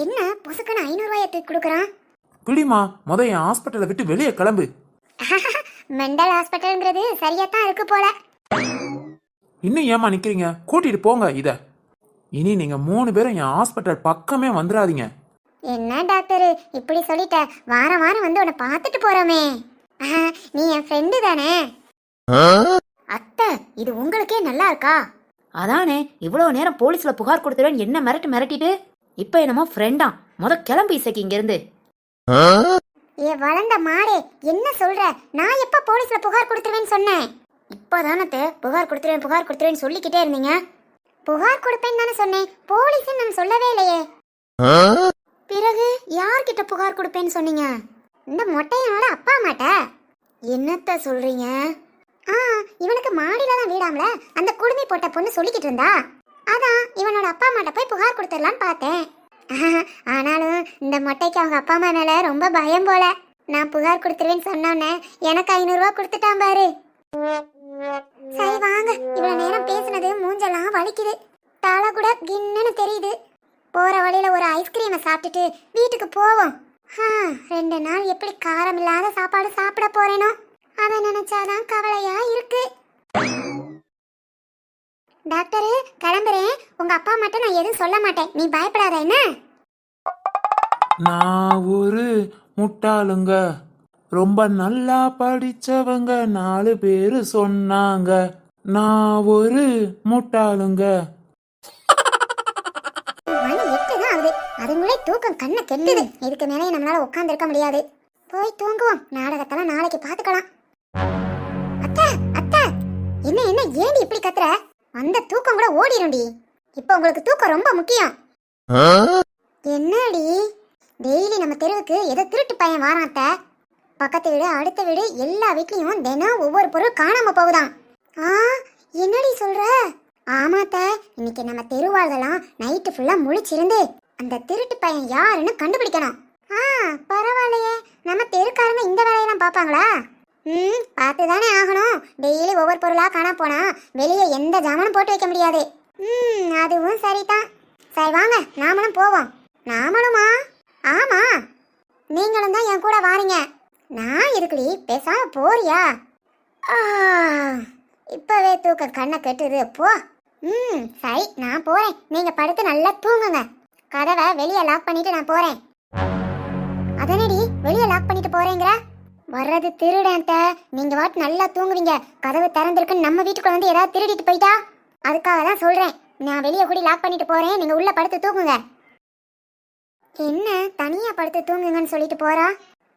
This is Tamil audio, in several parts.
என்ன பொசுக்குன்னு 500 ரூபாயை தூக்கி கொடுக்குறான்? பிடிமா, என் ஹாஸ்பிட்டலை விட்டு வெளியே கிளம்பு. மெண்டல் ஹாஸ்பிட்டல்ங்கிறது சரியாத்தான் இருக்கு போல. இன்னும் ஏமா நிக்கிறீங்க? கூட்டிட்டு போங்க இத. இனி நீங்க 3 பேரும் என் ஹாஸ்பிட்டல் பக்கமே வந்துடாதீங்க. என்ன டாக்டர் இப்படி சொல்லிட்ட? வாரம் வாரம் வந்து உன்னை பார்த்துட்டு போறோமே. நீ என் ஃப்ரெண்டு தானே? அத்தை, இது உங்களுக்கே நல்லா இருக்கா? அதானே இவ்வளவு நேரம் போலீஸ்ல புகார் கொடுத்துருவேன் என்ன மிரட்டிட்டு இப்ப என்னமோ ஃப்ரெண்டா? கிளம்பு இசைக்கு இங்க இருந்து. ஏ வளர்ந்த மாடே, என்ன சொல்ற? நான் எப்ப போலீஸ்ல புகார் கொடுத்துருவேன்னு சொன்னேன்? இப்பதானே புகார் கொடுத்துருவேன்னு சொல்லிக்கிட்டே இருந்தீங்க. புகார் கொடுப்பேன்னு தானே சொன்னேன், போலீஸ் நான் சொல்லவே இல்லையே. பிறகு யார்கிட்ட புகார் கொடுப்பேன்னு சொன்னீங்க? இந்த மொட்டையனோட அப்பா அம்மாட்ட. என்னத்த சொல்றீங்க? இவனுக்கு மாடியில தான் வீடாம்ல, அந்த குடுமி போட்ட பொண்ணு சொல்லிக்கிட்டு இருந்தா. அதான் இவனோட அப்பா அம்மாட்ட போய் புகார் கொடுத்துடலான்னு பார்த்தேன். ஆனாலும் இந்த மொட்டைக்கு அவங்க அப்பா அம்மா மேல ரொம்ப பயம் போல. நான் புகார் கொடுத்துருவேன்னு சொன்னோன்னே எனக்கு 500 ரூபா கொடுத்துட்டான் பாரு. சரி வாங்க, இவ்வளவு நேரம் பேசுனது மூஞ்செல்லாம் வலிக்குது, தலை கூட கின்னு தெரியுது. போற வழியில ஒரு ஐஸ்கிரீமை சாப்பிட்டுட்டு வீட்டுக்கு போவோம். 2 நாள் எப்படி காரம் இல்லாத சாப்பாடு சாப்பிட போறேனோ அதை நினைச்சாதான் கவலையா இருக்கு. டாக்டரு கிளம்புறேன், உங்க அப்பா மட்டும் நான் எதுவும் சொல்ல மாட்டேன், நீ பயப்படாத என்ன? நான் ஒரு முட்டாளுங்க, ரொம்ப நல்லா படிச்சவங்க 4 பேரு சொன்னாங்க. நான் ஒரு முட்டாளுங்க. மணி 8 தான் ஆகுது, அதுங்களே தூக்கம் கண்ணை கெட்டுது. இதுக்கு மேலே நம்மளால உட்கார்ந்து இருக்க முடியாது, போய் தூங்குவோம். நாடகத்தெல்லாம் நாளைக்கு பாத்துக்கலாம். அத்தை அத்தை, என்ன என்ன ஏண்டி இப்படி கத்துற? அந்த தூக்கம் கூட ஓடிடும்டி. இப்ப உங்களுக்கு தூக்கம் ரொம்ப முக்கியம். என்னடி டெய்லி நம்ம தெருவுக்கு ஏதோ திருட்டு பையன் வாராத்த. பக்கத்து வீடு அடுத்த வீடு எல்லா வீட்லயும் தினம் ஒவ்வொரு பொருள் காணாம போகுதாம். என்னடி சொல்ற? ஆமாத்த, இன்னைக்கு நம்ம தெருவாழ்தெல்லாம் நைட்டு ஃபுல்லா முழிச்சிருந்து அந்த திருட்டு பையன் யாருன்னு கண்டுபிடிக்கணும். பரவாயில்லையே, நம்ம தெருக்காரங்க இந்த வேலையெல்லாம் பாப்பாங்களா? பார்த்துதானே ஆகணும். டெய்லி ஒவ்வொரு பொருளா காணா போனா வெளியே எந்த ஜாமானும் போட்டு வைக்க முடியாது. அதுவும் சரிதான். சரி வாங்க, நாமளும் போவோம். நாமளுமா? ஆமா, நீங்களும் தான் என் கூட வாரீங்க. நான் இருக்குடி, பேசாம போறியா? இப்பவே தூக்க கண்ணை கெட்டுது, போ. சரி நான் போறேன், நீங்க படுத்து நல்லா தூங்குங்க. கதவை வெளியே லாக் பண்ணிட்டு நான் போறேன். அதனடி வெளியே லாக் பண்ணிட்டு போறேங்கிற? வர்றது திருடன்ட்ட, நீங்க வாட்டு நல்லா தூங்குவீங்க. கதவு திறந்திருக்குன்னு நம்ம வீட்டுக்குள்ள வந்து ஏதாவது திருடிட்டு போயிட்டா? அதுக்காக தான் சொல்றேன். நான் வெளியே கூடி லாக் பண்ணிட்டு போறேன், நீங்க உள்ள படுத்து தூங்குங்க. என்ன தனியா படுத்து தூங்குங்கன்னு சொல்லிட்டு போறா?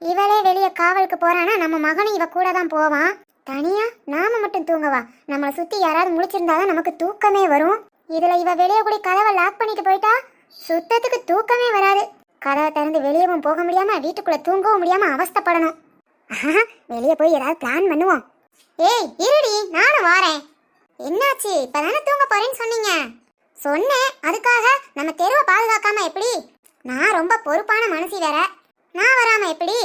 இவளே வெளியே காவலுக்கு போறானா நம்ம மகனும் இவ கூட தான் போவான். தனியா நாம மட்டும் தூங்கவா? நம்மளை சுத்தி யாராவது முழிச்சிருந்தாதான் நமக்கு தூக்கமே வரும். இதுல இவ வெளியே கூடி கதவை லாக் பண்ணிட்டு போயிட்டா சுத்தத்துக்கு தூக்கமே வராது. கதவை திறந்து வெளியவும் போக முடியாம வீட்டுக்குள்ள தூங்கவும் முடியாம அவஸ்தைப்படணும். வெளியே போய் ஏதாவது பிளான் பண்ணுவோம். ஏய் இருடி, நானும் வாரேன். என்னாச்சு? இப்பதானே தூங்க போறேன்னு சொன்னீங்க. சொன்னேன், அதுக்காக நம்ம தெருவை பாதுகாக்காம எப்படி? நான் ரொம்ப பொறுப்பான மனுஷி வேற, நான் வராம எப்படி?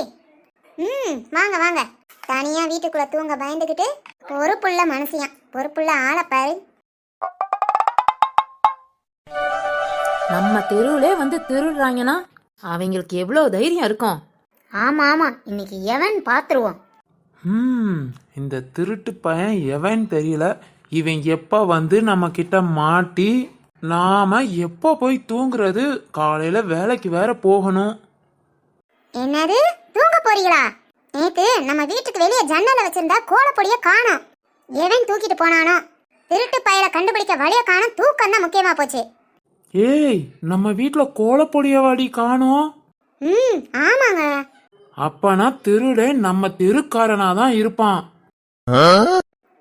வாங்க வாங்க. தனியா வீட்டுக்குள்ள தூங்க பயந்துகிட்டு பொறுப்புள்ள மனுஷியா, பொறுப்புள்ள ஆளை பாரு. நம்ம தெருவுலே வந்து திருடுறாங்கன்னா அவங்களுக்கு எவ்வளவு தைரியம் இருக்கும். ஆமா ஆமா, இன்னைக்கு எவன் பாத்துருவோம். இந்த திருட்டு பையன் எவன் தெரியல. இவன் எப்ப வந்து நம்ம கிட்ட மாட்டி நாம எப்ப போய் தூங்குறது? காலையில வேலைக்கு வேற போகணும். என்னது தூங்க போறீங்களா? நேத்து நம்ம வீட்டுக்கு வெளியே ஜன்னல வச்சிருந்தா கோலப்பொடிய காணோம். எவன் தூக்கிட்டு போனானோ? திருட்டு பையல கண்டுபிடிக்க வழிய காணோம். தூக்கம் தான் முக்கியமா போச்சு. ஏய், நம்ம வீட்டுல கோலப்பொடிய வாடி காணோம். ஆமாங்க. அப்பனா திருடன் நம்ம தெருக்காரனா தான் இருப்பான்.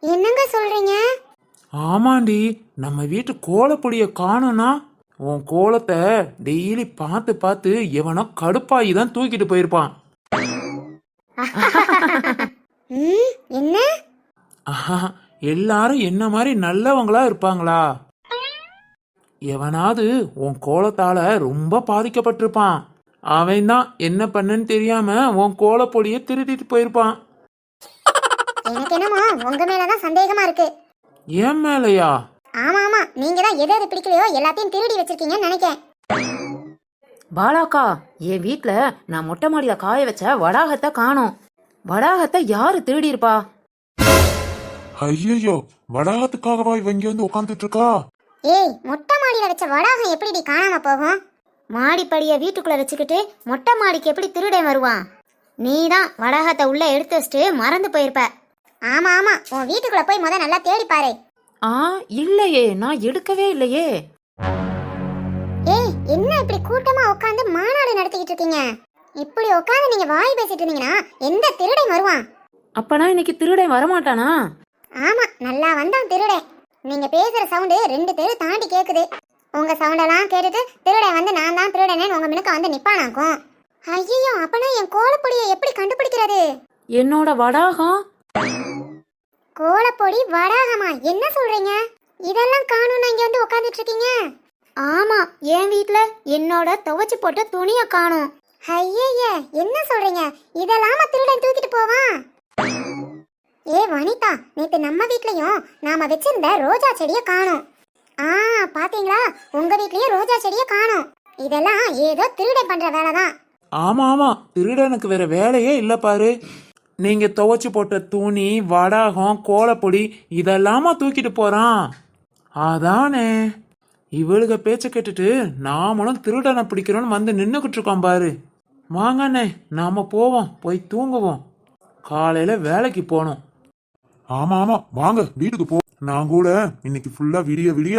என்னங்க சொல்றீங்க? ஆமாண்டி, நம்ம வீட்டு கோலப்பொடிய காணோம்னா உன் கோலத்தை டெய்லி பார்த்து பார்த்து எவனோ கடுப்பாயி தான் தூக்கிட்டு போயிருப்பான். என்ன? எல்லாரும் என்ன மாதிரி நல்லவங்களா இருப்பாங்களா? எவனாவது உன் கோலத்தால ரொம்ப பாதிக்கப்பட்டிருப்பான். அவன் தான் என்ன பண்ணன்னு தெரியாம உன் கோலப்பொடிய திருடிட்டு போயிருப்பான். எனக்கு என்னமோ உங்க மேலதான் சந்தேகமா இருக்கு. ஏன் மேலையா? ஆமா ஆமா, நீங்க தான் எது எது பிடிக்கலையோ எல்லாத்தையும் திருடி வச்சிருக்கீங்கன்னு நினைக்கிறேன். பாலாக்கா, என் வீட்ல நான் மொட்டை மாடியில காய வச்ச வடாகத்தை காணோம். வடாகத்தை யாரு திருடி இருப்பா? ஐயோ, வடாகத்துக்காகவா இவ இங்க வந்து உட்காந்துட்டு இருக்கா? ஏய், மொட்டை மாடியில வச்ச வடாகம் எப்படிடி காணாம போகும்? மாடிப்படிய வீட்டுக்குள்ள வச்சுக்கிட்டு மொட்டை மாடிக்கு எப்படி திருடன் வருவான்? நீ தான் வடாகத்தை உள்ள எடுத்து வச்சுட்டு மறந்து போயிருப்ப. ஆமா ஆமா, உன் வீட்டுக்குள்ள போய் முத நல்லா தேடி பாரு. ஆ, இல்லையே, நான் எடுக்கவே இல்லையே. ஏய், என்ன இப்படி கூட்டமா உட்காந்து மாநாடு நடத்திக்கிட்டு இருக்கீங்க? இப்படி உட்காந்து நீங்க வாய் பேசிட்டு இருந்தீங்கன்னா எந்த திருடன் வருவான்? அப்பனா இன்னைக்கு திருடன் வரமாட்டானா? ஆமா, நல்லா வந்தான் திருடன். நீங்க பேசுற சவுண்டு 2 தெரு தாண்டி கேக்குது. உங்க சவுண்டெல்லாம் கேட்டுட்டு திருடன் வந்து நான் தான் திருடனேன்னு உங்க மினுக்க வந்து நிப்பானாக்கும். ஐயோ, அப்பனா என் கோலப்பொடியை எப்படி கண்டுபிடிக்கிறது? என்னோட வடாகம்? கோலப்பொடி வடாகமா? என்ன சொல்றீங்க? இதெல்லாம் காணும் இங்க வந்து உட்காந்துட்டு இருக்கீங்க? ஆமா, என் வீட்ல என்னோட துவைச்சு போட்ட துணியை காணும். ஐயய்ய, என்ன சொல்றீங்க? இதெல்லாம் திருடன் தூக்கிட்டு போவான்? ஏ வனிதா, நேத்து நம்ம வீட்லயும் நாம வச்சிருந்த ரோஜா செடியை காணும். பாத்தீங்களா, உங்க வீட்லயும் ரோஜா செடியை காணும். இதெல்லாம் ஏதோ திருடன் பண்ற வேலைதான். ஆமா ஆமா, திருடனுக்கு வேற வேலையே இல்ல பாரு. நீங்க துவைச்சு போட்ட துணி, வடாகம், கோலப்பொடி இதெல்லாமா தூக்கிட்டு போறான்? அதானே, இவளுக பேச்ச கேட்டுட்டு நாமளும் திருடனை பிடிக்கிறோன்னு வந்து நின்னுக்கிட்டு இருக்கோம் பாரு. வாங்கண்ணே, நாம போவோம், போய் தூங்குவோம். காலையில வேலைக்கு போகணும். ஆமா ஆமா, வாங்க வீட்டுக்கு போ. நான் கூட இன்னைக்கு ஃபுல்லா விடிய விடிய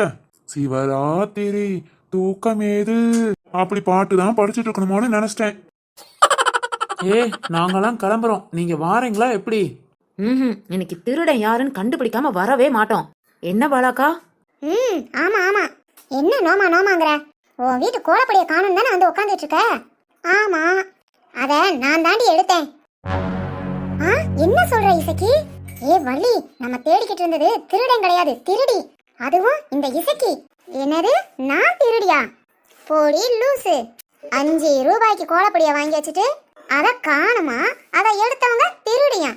சிவராத்திரி தூக்கமேது அப்படி பாட்டு தான் படிச்சுட்டு இருக்கணுமோன்னு நினைச்சிட்டேன். நாங்கெல்லாம் கிளம்புறோம், நீங்க வாரீங்களா எப்படி? இன்னைக்கு திருடன் யாருன்னு கண்டுபிடிக்காம வரவே மாட்டோம். என்ன பாலாக்கா? ஆமா ஆமா, என்ன நோமா நோமாங்கிற? உன் வீட்டு கோலப்படியை காணும் தானே வந்து உட்காந்துட்டு இருக்க? ஆமா, அத நான் தாண்டி எடுத்தேன். என்ன சொல்ற இசக்கி? ஏ வள்ளி, நம்ம தேடிக்கிட்டு இருந்தது திருடன் கிடையாது, திருடி. அதுவும் இந்த இசக்கி. என்னது, நான் திருடியா? போடி லூசு. 5 ரூபாய்க்கு கோலப்படியை வாங்கி வச்சுட்டு அத காணுமா? அதை எடுத்தவங்க திருடியா?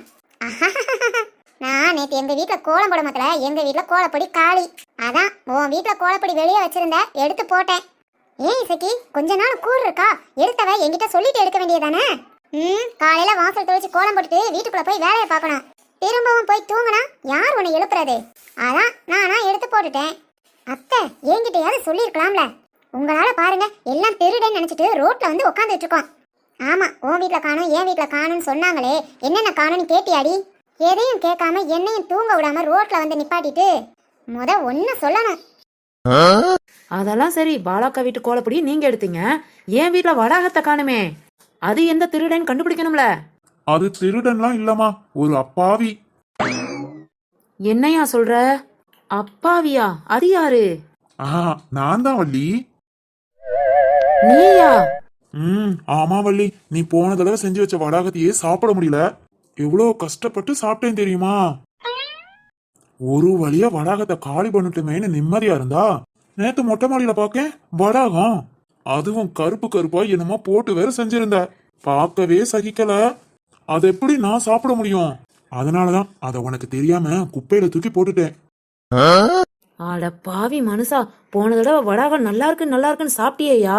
நான் நேத்து எங்க வீட்டுல கோலம் போட மாத்தல, எங்க வீட்டுல கோலப்பொடி காலி. அதான் உன் வீட்டுல கோலப்பொடி வெளியே வச்சிருந்த, எடுத்து போட்டேன். ஏன் இசக்கி, கொஞ்ச நாள் கூறு இருக்கா? எடுத்தவ என்கிட்ட சொல்லிட்டு எடுக்க வேண்டியதானே? காலையில வாசல் தொழிச்சு கோலம் போட்டுட்டு வீட்டுக்குள்ள போய் வேலையை பார்க்கணும். திரும்பவும் போய் தூங்கினா யார் உன்னை எழுப்புறது? அதான் நானா எடுத்து போட்டுட்டேன். அத்தை, என்கிட்டயாவது சொல்லியிருக்கலாம்ல. உங்களால பாருங்க, எல்லாம் திருடன் நினைச்சிட்டு ரோட்ல வந்து உட்காந்துட்டு இருக்கோம். ஆமா, உன் வீட்டுல காணும் என் வீட்டுல காணும்னு சொன்னாங்களே, என்னென்ன காணும்னு கேட்டியாடி? எதையும் கேட்காம என்னையும் தூங்க விடாம ரோட்ல வந்து நிப்பாட்டிட்டு முத ஒன்னு சொல்லணும். அதெல்லாம் சரி, பாலாக்கா வீட்டு கோலப்படி நீங்க எடுத்தீங்க. என் வீட்டுல வடாகத்தை காணுமே, அது எந்த திருடன் கண்டுபிடிக்கணும்ல. அது திருடன்லாம் இல்லம்மா, ஒரு அப்பாவி. என்னையா சொல்ற? அப்பாவியா? அது யாரு? நான் தான் வள்ளி. நீயா? ஆமா வள்ளி, நீ போன தடவை செஞ்சு வச்ச வடாகத்தையே சாப்பிட முடியல. எவ்வளவு கஷ்டப்பட்டு சாப்பிட்டேன் தெரியுமா? ஒரு வழியா வடாகத்தை காலி பண்ணிட்டுமேன்னு நிம்மதியா இருந்தா, நேத்து மொட்டை மாடியில பாக்க வடாகம், அதுவும் கருப்பு கருப்பா என்னமோ போட்டு வேற செஞ்சிருந்த. பார்க்கவே சகிக்கல. அதை எப்படி நான் சாப்பிட முடியும்? அதனாலதான் அதை உனக்கு தெரியாம குப்பையில தூக்கி போட்டுட்டேன். ஆட பாவி மனுஷா, போன தடவை வடாகம் நல்லா இருக்குன்னு சாப்பிட்டியா?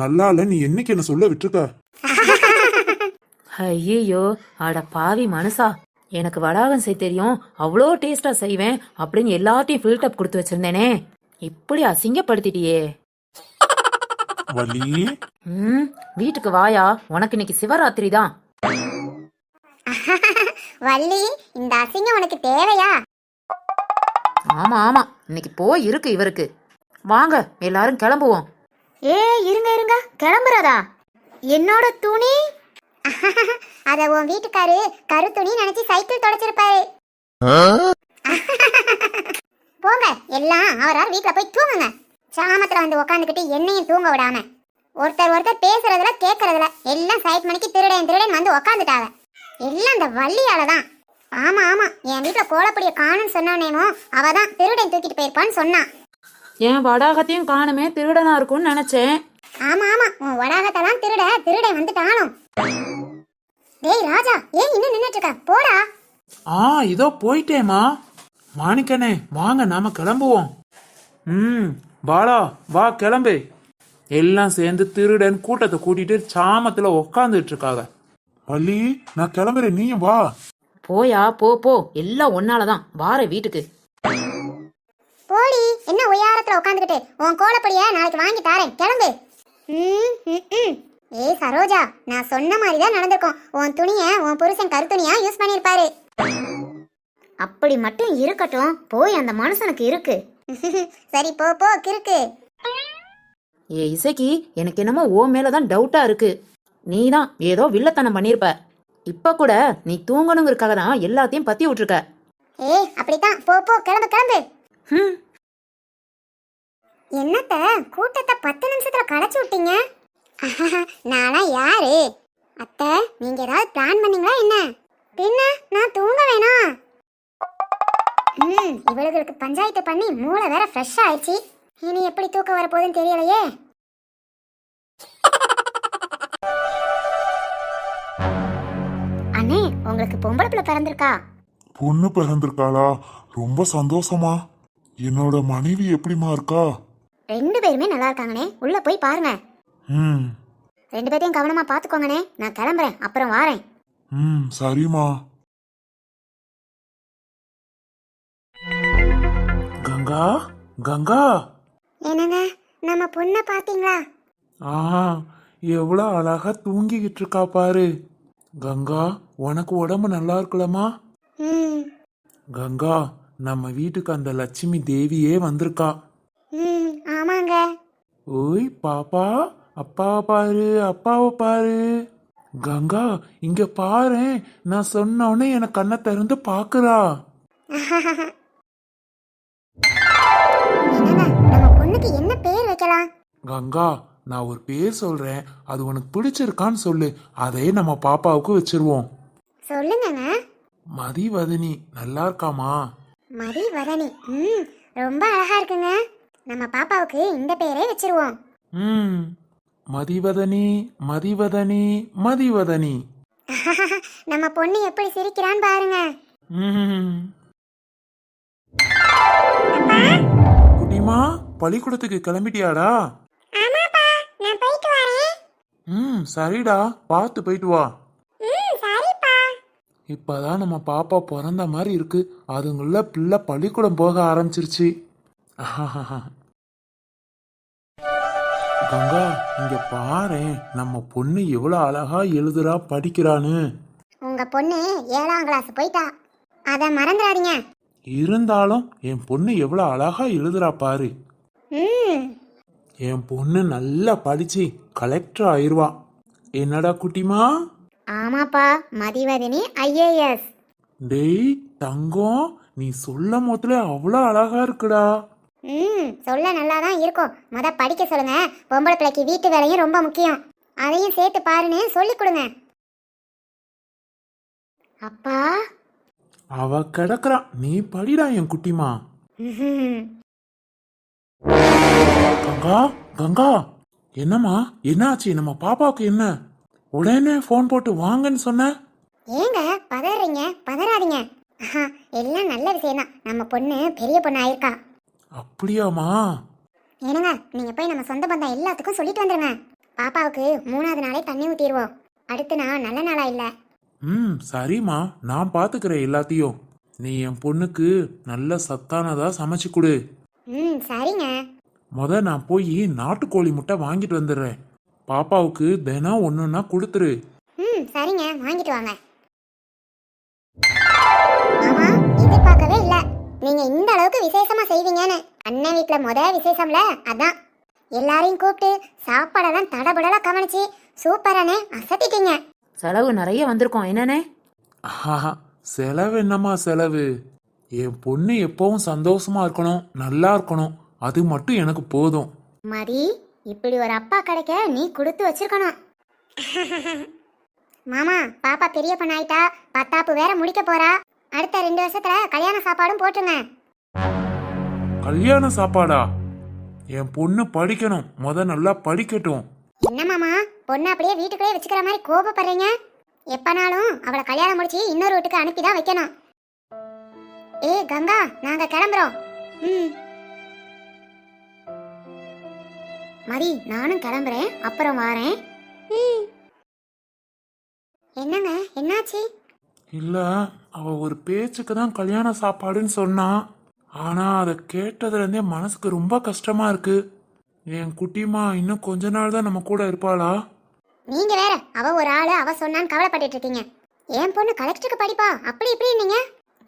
நல்லா இல்ல, நீ என்னைக்கு என்ன சொல்ல விட்டுருக்க? ஐயோ, ஆட பாவி மனுஷா, எனக்கு வடாகம் செய்ய தெரியும், அவ்வளோ டேஸ்டா செய்வேன் அப்படின்னு எல்லாத்தையும் ஃபில்டப் கொடுத்து வச்சிருந்தேனே, இப்படி அசிங்கப்படுத்திட்டியே. வள்ளி, வீட்டுக்கு வாயா, உனக்கு இன்னைக்கு சிவராத்திரி தான். வள்ளி, இந்த அசிங்கம் உனக்கு தேவையா? ஆமா ஆமா, இன்னைக்கு போய் இருக்கு இவருக்கு. வாங்க எல்லாரும் கிளம்புவோம். இருங்க இருங்க, கிளம்புறதா? என்னோட துணி? அத உன் வீட்டுக்காரு கரு துணி நினைச்சு சைக்கிள் தொடச்சிருப்பாரு. போங்க, எல்லாம் அவரார் வீட்டுல போய் தூங்குங்க. சாமத்துல வந்து உக்காந்துக்கிட்டு என்னையும் தூங்க விடாம ஒருத்தர் பேசுறதுல கேக்குறதுல எல்லாம் சைட் மணிக்கு திருடன் வந்து உக்காந்துட்டாங்க. எல்லாம் இந்த வள்ளியாலதான். ஆமா ஆமா, என் வீட்டுல கோலப்பொடிய காணும்னு சொன்னோனேமோ அவதான் திருடன் தூக்கிட்டு போயிருப்பான்னு சொன்னான். என் வடாகத்தையும் காணுமே, திருடனா இருக்கும்னு நினைச்சேன். ஆமா ஆமா, உன் வடாகத்தெல்லாம் திருடன் வந்துட்டானோ. டேய் ராஜா, ஏன் இன்னும் நின்னுட்டு இருக்க? போடா. இதோ போயிட்டேமா. மாணிக்கனே, வாங்க நாம கிளம்புவோம். பாலா வா, கிளம்பு. எல்லாம் சேர்ந்து திருடன் கூட்டத்தை கூட்டிட்டு சாமத்துல உக்காந்துட்டு இருக்காங்க. வள்ளி, நான் கிளம்புறேன், நீயும் வா. போயா போ போ, எல்லாம் ஒன்னாலதான். வார வீட்டுக்கு. போடி, என்ன உயரத்துல உட்காந்துக்கிட்டு உன் கோலப்படிய நாளைக்கு வாங்கி தாரேன், கிளம்பு. ஏய் சரோஜா, நான் சொன்ன மாதிரிதான் நடந்திருக்கும். உன் துணிய உன் புருஷன் கருத்துணியா யூஸ் பண்ணிருப்பாரு. அப்படி மட்டும் இருக்கட்டும், போய் அந்த மனுஷனுக்கு இருக்கு. சரி போ போ கிறுக்கு. ஏ இசைக்கு, எனக்கு என்னமோ ஓ மேலதான் டவுட்டா இருக்கு. நீதான் ஏதோ வில்லத்தனம் பண்ணிருப்ப. இப்ப கூட நீ தூங்கணுங்கிறதுக்காக தான் எல்லாத்தையும் பத்தி விட்டுருக்க. ஏய் அப்படித்தான், போ போ கிளம்பு கிளம்பு. ஹம். என்னத்த கூட்டத்தை 10 நிமிஷத்துல களைச்சு விட்டீங்க? நானா யாரு? அத்தை, நீங்க ஏதாவது பிளான் பண்ணீங்களா என்ன? பின்ன நான் தூங்க வேணாம். இவளுகளுக்கு பஞ்சாயத்து பண்ணி மூளை வேற ஃப்ரெஷ் ஆயிடுச்சு. இனி எப்படி தூக்கம் வரப்போகுதுன்னு தெரியலையே. அண்ணே, உங்களுக்கு பொம்பளை பிள்ளை பிறந்திருக்கா? பொண்ணு பிறந்திருக்காளா? ரொம்ப சந்தோஷமா. என்னோட மனைவி எப்படிமா இருக்கா? 2 பேருமே நல்லா இருக்காங்கண்ணே. உள்ள போய் பாருங்க. 2 பேரையும் கவனமா பாத்துக்கோங்கண்ணே. நான் கிளம்புறேன், அப்புறம் வாரேன். சரிம்மா. கங்கா, கங்கா. என்னங்க, நம்ம பொண்ணை பாத்தீங்களா? எவ்வளவு அழகா தூங்கிக்கிட்டு இருக்கா பாரு. கங்கா, உனக்கு உடம்பு நல்லா இருக்கலாமா? கங்கா, நம்ம வீட்டுக்கு அந்த லட்சுமி தேவியே வந்திருக்கா. ஆமாங்க. ஓய் பாப்பா, அப்பாவை பாரு, அப்பாவை பாரு. கங்கா, இங்க பாரு, நான் சொன்ன உடனே எனக்கு கண்ணை திறந்து பாக்குறா. என்னங்க, நம்ம பொண்ணுக்கு என்ன பேர் வைக்கலாம்? கங்கா, நான் ஒரு பேர் சொல்றேன், அது உனக்கு பிடிச்சிருக்கான்னு சொல்லு. அதே நம்ம பாப்பாவுக்கு வச்சிருவோம். சொல்லுங்க. மதிவதனி நல்லா இருக்காமா? மதிவதனி, ரொம்ப அழகா இருக்குங்க. நம்ம பாப்பாவுக்கு இந்த பேரே வச்சிருவோம். மதிவதனி, மதிவதனி, மதிவதனி. நம்ம பொண்ணு எப்படி சிரிக்கிறான்னு பாருங்க. குட்டிமா, பள்ளிக்கூடத்துக்கு கிளம்பிட்டியாடா? ஆமாப்பா, நான் போயிட்டு வரேன். சரிடா, பார்த்து போயிட்டு வா. சரிப்பா. இப்பதான் நம்ம பாப்பா பிறந்த மாதிரி இருக்கு. அதுங்குள்ள பிள்ளை பள்ளிக்கூடம் போக ஆரம்பிச்சிருச்சு. கங்கா, இங்க பாரு, நம்ம பொண்ணு எவ்வளவு அழகா எழுதுறா, படிக்கிறான்னு. உங்க பொண்ணு 7ஆம் கிளாஸ் போயிட்டா, அத மறந்துடாதீங்க. இருந்தாலும் என் பொண்ணு எவ்வளவு அழகா எழுதுறா பாரு. என் பொண்ணு நல்லா படிச்சு கலெக்டர் ஆயிருவா. என்னடா குட்டிமா? ஆமாப்பா, மதிவதனி IAS. டேய் தங்கம், நீ சொல்ல மொத்தல அவ்வளவு அழகா இருக்குடா. சொல்ல நல்லா தான் இருக்கும். படிக்க சொல்லுங்க. பொம்பளை பிள்ளைக்கு வீட்டு வேலையும் ரொம்ப முக்கியம். அதையும் சேர்த்து பாருன்னு சொல்லி கொடுங்க. அப்பா, அவ கிடக்குறா, நீ படிடா என் குட்டிமா. கங்கா, கங்கா, என்னம்மா, என்னாச்சு? நம்ம பாப்பாவுக்கு என்ன? உடனே போன் போட்டு வாங்கன்னு சொன்ன. ஏங்க பதறீங்க? பதறாதீங்க. எல்லாம் நல்ல விஷயம் தான். நம்ம பொண்ணு பெரிய பொண்ணு ஆயிருக்கா. அப்படியாமா? ஏனுங்க, நீங்க போய் நம்ம சொந்த பந்தம் எல்லாத்துக்கும் சொல்லிட்டு வந்துருங்க. பாப்பாவுக்கு 3ஆவது நாளே தண்ணி ஊத்திடுவோம். அடுத்த நாள் நல்ல நாளா இல்ல. சரிம்மா, நான் பாத்துக்கிறேன் எல்லாத்தையும். நீ என் பொண்ணுக்கு நல்ல சத்தானதா சமைச்சு கொடு. சரிங்க. நான் போய் நாட்டுக்கோழி முட்டை வாங்கிட்டு வந்துடுறேன். பாப்பாவுக்கு தினம் ஒண்ணுன்னா கொடுத்துரு. சரிங்க, வாங்கிட்டு வாங்க. ஆமா, எதிர்பார்க்கவே இல்ல நீங்க இந்த அளவுக்கு விசேஷமா செய்வீங்கன்னு. அண்ணன் வீட்டுல விசேஷம்ல, அதான் எல்லாரையும் கூப்பிட்டு சாப்பாடெல்லாம் தடபுடலா கவனிச்சு சூப்பரானே அசத்திட்டீங்க. செலவு நிறைய வந்திருக்கோம் என்னன்னே? செலவு என்னம்மா செலவு? என் பொண்ணு எப்பவும் சந்தோஷமா இருக்கணும், நல்லா இருக்கணும், அது மட்டும் எனக்கு போதும். மதி, இப்படி ஒரு அப்பா கிடைக்க நீ கொடுத்து வச்சிருக்கணும். மாமா, பாப்பா பெரிய பொண்ணாயிட்டா, 10ஆப்பு வேற முடிக்க போறா. அடுத்த 2 வருஷத்துல கல்யாண சாப்பாடும் போட்டுங்க. கல்யாண சாப்பாடா? என் பொண்ணு படிக்கணும், நல்லா படிக்கட்டும். என்ன மாமா, பொண்ணு அப்படியே வீட்டுக்குள்ளே வச்சுக்கிற மாதிரி கோபப்படுறீங்க? எப்பனாலும் அவளை கல்யாணம் முடிச்சு இன்னொரு வீட்டுக்கு அனுப்பிதான் வைக்கணும். ஏய் கங்கா, நாங்க கிளம்புறோம். மதி நானும் கிளம்புறேன், அப்புறம் வாரேன். என்னங்க என்னாச்சு? இல்ல, அவ ஒரு பேச்சுக்கு தான் கல்யாண சாப்பாடுன்னு சொன்னா. ஆனா அதை கேட்டதுல இருந்தே மனசுக்கு ரொம்ப கஷ்டமா இருக்கு. என் குட்டிமா இன்னும் கொஞ்ச நாள் தான் நம்ம கூட இருப்பாளா? நீங்க வேற, அவ ஒரு ஆளு அவ சொன்னான்னு கவலைப்பட்டுட்டு இருக்கீங்க. என் பொண்ணு கலெக்டருக்கு படிப்பா அப்படி இப்படி நீங்க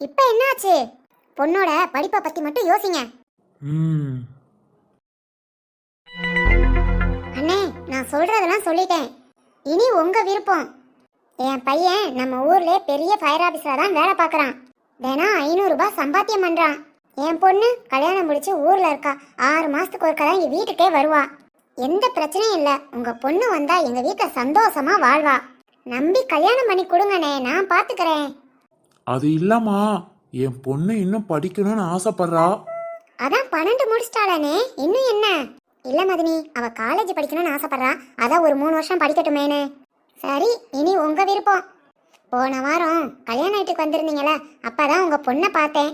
இப்ப என்னாச்சு? பொண்ணோட படிப்பை பத்தி மட்டும் யோசிங்க. ம் அண்ணே, நான் சொல்றதெல்லாம் சொல்லிட்டேன். இனி உங்க விருப்பம். என் பையன் நம்ம ஊர்ல பெரிய ஃபயர் ஆபீஸ்ல தான் வேலை பார்க்கறான். தினம் 500 ரூபாய் சம்பாத்தியம் பண்றான். என் பொண்ணு கல்யாணம் முடிச்சு ஊர்ல இருக்கா. 6 மாசத்துக்கு ஒருக்கா தான் எங்க வீட்டுக்கே வருவா. எந்த பிரச்சனையும் இல்ல. உங்க பொண்ணு வந்தா எங்க வீட்டுல சந்தோஷமா வாழ்வா. நம்பி கல்யாணம் பண்ணி கொடுங்கண்ணே, நான் பாத்துக்கிறேன். அது இல்லம்மா, என் பொண்ணு இன்னும் படிக்கணும்னு ஆசைப்படுறா. அதான் 12 முடிச்சிட்டாளே, இன்னும் என்ன? இல்ல மதினி, அவ காலேஜ் படிக்கணும்னு ஆசைப்படுறா. அதான் ஒரு 3 வருஷம் படிக்கட்டுமேனு. சரி, இனி உங்க விருப்பம். போன வாரம் கல்யாண வீட்டுக்கு வந்திருந்தீங்களே, அப்பதான் உங்க பொண்ணை பார்த்தேன்.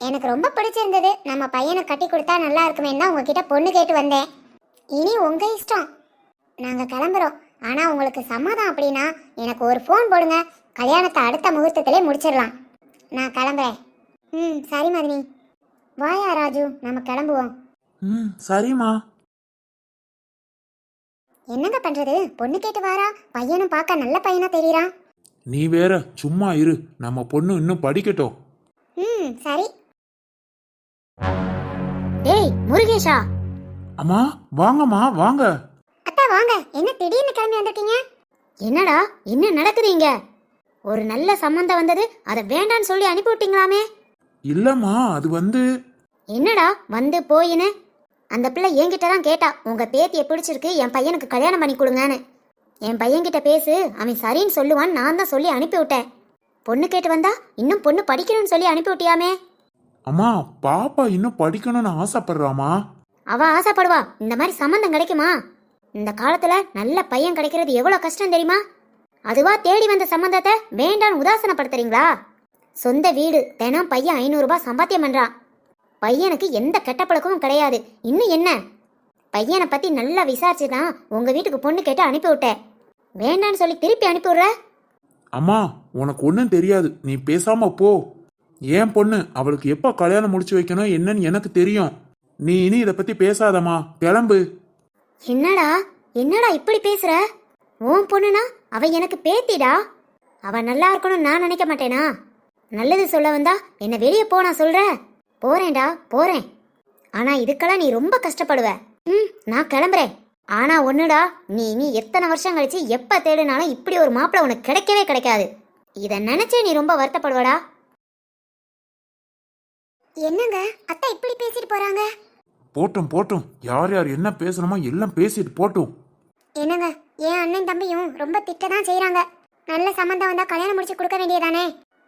எனக்கு ரொம்ப பிடிச்சிருந்தது. நம்ம பையனை கட்டி கொடுத்தா நல்லா இருக்குமே தான் உங்ககிட்ட பொண்ணு கேட்டு வந்தேன். இனி உங்க இஷ்டம். நாங்க கிளம்புறோம். ஆனா உங்களுக்கு சம்மதம் அப்படின்னா எனக்கு ஒரு ஃபோன் போடுங்க. கல்யாணத்தை அடுத்த முகூர்த்தத்திலே முடிச்சிடலாம். நான் கிளம்புறேன். சரி மதினி. வாயா ராஜு, நம்ம கிளம்புவோம். சரிம்மா. என்னங்க பண்றது? பொண்ணு கேட்டு வாரா. பையனும் பார்க்க நல்ல பையனா தெரியறான். நீ வேற சும்மா இரு, நம்ம பொண்ணு இன்னும் படிக்கட்டும். சரி. டேய் முருகேஷா. அம்மா வாங்கம்மா வாங்க. அத்தா வாங்க. என்ன திடீர்னு கிளம்பி வந்திருக்கீங்க? என்னடா என்ன நடக்குது இங்க? ஒரு நல்ல சம்பந்தம் வந்தது, அதை வேண்டான்னு சொல்லி அனுப்பி விட்டீங்களாமே. இல்லம்மா, அது வந்து என்னடா வந்து போயின்னு? அந்த பிள்ளை என்கிட்ட தான் கேட்டா, உங்க பேத்தியை பிடிச்சிருக்கு, என் பையனுக்கு கல்யாணம் பண்ணி கொடுங்கன்னு. என் பையன்கிட்ட பேசு, அவன் சரின்னு சொல்லுவான்னு நான் தான் சொல்லி அனுப்பி விட்டேன். பொண்ணு கேட்டு வந்தா இன்னும் பொண்ணு படிக்கணும்னு சொல்லி அனுப்பி விட்டியாமே. அம்மா, பாப்பா இன்னும் படிக்கணும்னு ஆசைப்படுறாமா. அவ ஆசைப்படுவா. இந்த மாதிரி சம்மந்தம் கிடைக்குமா? இந்த காலத்துல நல்ல பையன் கிடைக்கிறது எவ்வளவு கஷ்டம் தெரியுமா? அதுவா தேடி வந்த சம்பந்தத்தை வேண்டான்னு உதாசனப்படுத்துறீங்களா? சொந்த வீடு, தினம் பையன் 500 ரூபாய் சம்பாத்தியம் பண்றான். பையனுக்கு எந்த கெட்ட பழக்கமும் கிடையாது. இன்னும் என்ன? பையனை பத்தி நல்லா விசாரிச்சுதான் உங்க வீட்டுக்கு பொண்ணு கேட்டு அனுப்பி விட்டேன். வேண்டான்னு சொல்லி திருப்பி அனுப்பி விடுற? அம்மா, உனக்கு ஒன்றும் தெரியாது, நீ பேசாம போ. ஏன் பொண்ணு அவளுக்கு எப்போ கல்யாணம் முடிச்சு வைக்கணும் என்னன்னு எனக்கு தெரியும். நீ இனி இதை பத்தி பேசாதம்மா, கிளம்பு. என்னடா என்னடா இப்படி பேசுற? உன் பொண்ணுனா அவ எனக்கு பேத்திடா. அவ நல்லா இருக்கணும்னு நான் நினைக்க மாட்டேனா? நல்லது சொல்ல வந்தா என்ன வெளியே போ நான் சொல்ற. போறேன்டா போறேன். ஆனா இதுக்கெல்லாம் நீ ரொம்ப கஷ்டப்படுவ. நான் கிளம்புறேன். ஆனா ஒண்ணுடா, நீ எத்தனை வருஷம் கழிச்சு எப்ப தேடினாலும் இப்படி ஒரு மாப்பிள்ளை உனக்கு கிடைக்கவே கிடைக்காது. இத நினைச்சே நீ ரொம்ப வருத்தப்படுவடா. என்னங்க அத்தா இப்படி பேசிட்டு போறாங்க? போட்டும் போட்டும், யார் யார் என்ன பேசணுமோ எல்லாம் பேசிட்டு போட்டும். என்னங்க, என் அண்ணன் தம்பியும் ரொம்ப திட்டதான் செய்யறாங்க. நல்ல சம்பந்தம் வந்தா கல்யாணம் முடிச்சு கொடுக்க வேண்டியதானே.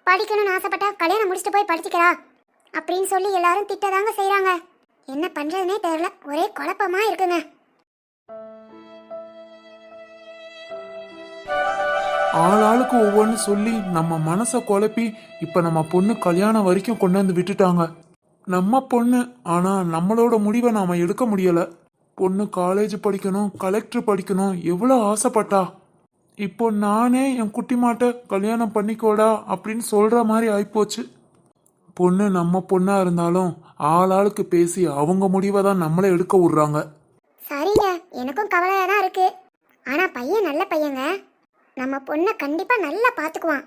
படிக்கணும்னு ஆசைப்பட்டா கல்யாணம் முடிச்சுட்டு போய் படிச்சுக்கிறா அப்படின்னு சொல்லி எல்லாரும் திட்டதாங்க செய்யறாங்க. என்ன பண்றதுனே தெரியல, ஒரே குழப்பமா இருக்குங்க. ஆளாளுக்கு ஒவ்வொன்று சொல்லி நம்ம மனசை குழப்பி இப்ப நம்ம பொண்ணு கல்யாணம் வரைக்கும் கொண்டு வந்து விட்டுட்டாங்க. நம்ம பொண்ணு, ஆனா நம்மளோட முடிவை நாம எடுக்க முடியல. பொண்ணு காலேஜ் படிக்கணும், கலெக்டர் படிக்கணும் எவ்வளவு ஆசைப்பட்டா. இப்போ நானே என் குட்டி மாட்ட கல்யாணம் பண்ணிக்கோடா அப்படின்னு சொல்ற மாதிரி ஆயிப்போச்சு. பொண்ணு நம்ம பொண்ணா இருந்தாலும் ஆளாளுக்கு பேசி அவங்க முடிவை தான் நம்மளே எடுக்க விடுறாங்க. சரிங்க, எனக்கும் கவலையா தான் இருக்கு. ஆனா பையன் நல்ல பையங்க. நம்ம பொண்ணை கண்டிப்பா நல்லா பாத்துக்குவான்.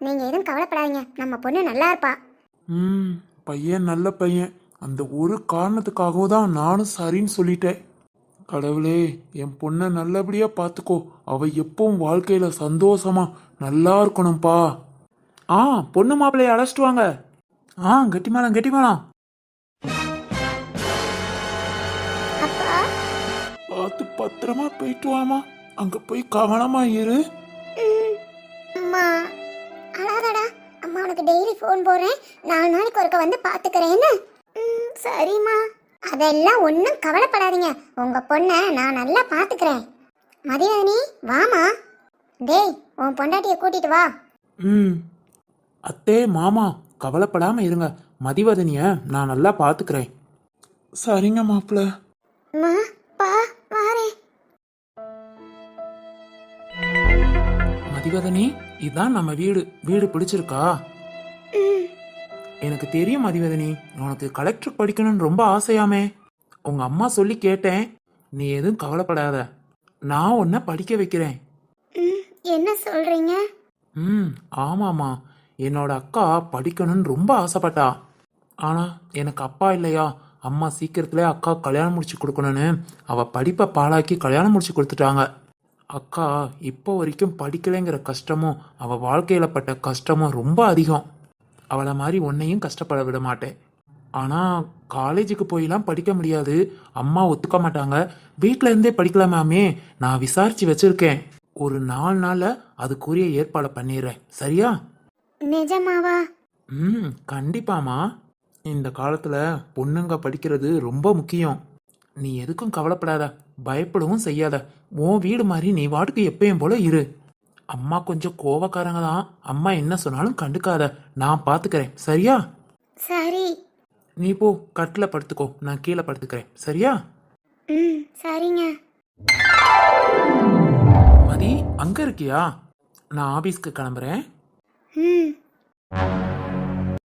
நீங்க எதுவும் கவலைப்படாதீங்க, நம்ம பொண்ணு நல்லா இருப்பா. பையன் நல்ல பையன். அந்த ஒரு காரணத்துக்காகவும் தான் நானும் சரின்னு சொல்லிட்டேன். கடவுளே, என் பொண்ணை நல்லபடியா பார்த்துக்கோ. அவ எப்பவும் வாழ்க்கையில சந்தோஷமா நல்லா இருக்கணும்பா. பொண்ணு மாப்பிள்ளைய அழைச்சிட்டு வாங்க. கெட்டிமாலாம் கெட்டிமாலாம். அப்பா, பார்த்து பத்திரமா போயிட்டு வாமா. அங்க போய் கவனமா இரு. அம்மா அழாதடா. அம்மா உனக்கு டெய்லி ஃபோன் போடுறேன், 4 நாளைக்கு ஒருக்க வந்து பாத்துக்கிறேன்னு. சரிம்மா, அதெல்லாம் ஒன்றும் கவலைப்படாதீங்க. உங்க பொண்ணை நான் நல்லா பாத்துக்கிறேன். மதியானி வாமா. டேய், உன் பொண்டாட்டிய கூட்டிட்டு வா. அத்தே மாமா கவலைப்படாம இருங்க. மதிவதனிய நான் நல்லா பாத்துக்கிறேன். சரிங்க மாப்பிள்ள. பா மதிவதனி, இதான் நம்ம வீடு. வீடு பிடிச்சிருக்கா? எனக்கு தெரியும் மதிவதனி, உனக்கு கலெக்டர் படிக்கணும்னு ரொம்ப ஆசையாமே. உங்க அம்மா சொல்லி கேட்டேன். நீ எதுவும் கவலைப்படாத, நான் உன்னை படிக்க வைக்கிறேன். ம், என்ன சொல்றீங்க? ம், ஆமாம்மா. என்னோட அக்கா படிக்கணும்னு ரொம்ப ஆசைப்பட்டா. ஆனா எனக்கு அப்பா இல்லையா, அம்மா சீக்கிரத்திலே அக்கா கல்யாணம் முடிச்சு கொடுக்கணும்னு அவ படிப்பை பாழாக்கி கல்யாணம் முடிச்சு கொடுத்துட்டாங்க. அக்கா இப்போ வரைக்கும் படிக்கலைங்கிற கஷ்டமும் அவ வாழ்க்கையில பட்ட கஷ்டமும் ரொம்ப அதிகம். அவளை மாதிரி உன்னையும் கஷ்டப்பட விட மாட்டேன். ஆனா காலேஜுக்கு போயெல்லாம் படிக்க முடியாது, அம்மா ஒத்துக்க மாட்டாங்க. வீட்ல இருந்தே படிக்கலாமாமே. நான் விசாரிச்சு வச்சிருக்கேன். ஒரு 4 நாள்ல அதுக்குரிய ஏற்பாடை பண்ணிடுறேன், சரியா? நிஜமாவா? ம், கண்டிப்பாமா. இந்த காலத்துல பொண்ணுங்க படிக்கிறது ரொம்ப முக்கியம். நீ எதுக்கும் கவலைப்படாத, பயப்படவும் செய்யாத. உன் வீடு மாதிரி நீ வாட்டுக்கு எப்பயும் போல இரு. அம்மா கொஞ்சம் கோவக்காரங்க தான். அம்மா என்ன சொன்னாலும் கண்டுக்காத, நான் பாத்துக்கிறேன், சரியா? சரி. நீ போ, கட்டில படுத்துக்கோ, நான் கீழே படுத்துக்கிறேன், சரியா? ம், சரிங்க. மதி, அங்க இருக்கியா? நான் ஆபீஸ்க்கு கிளம்புறேன். ம்.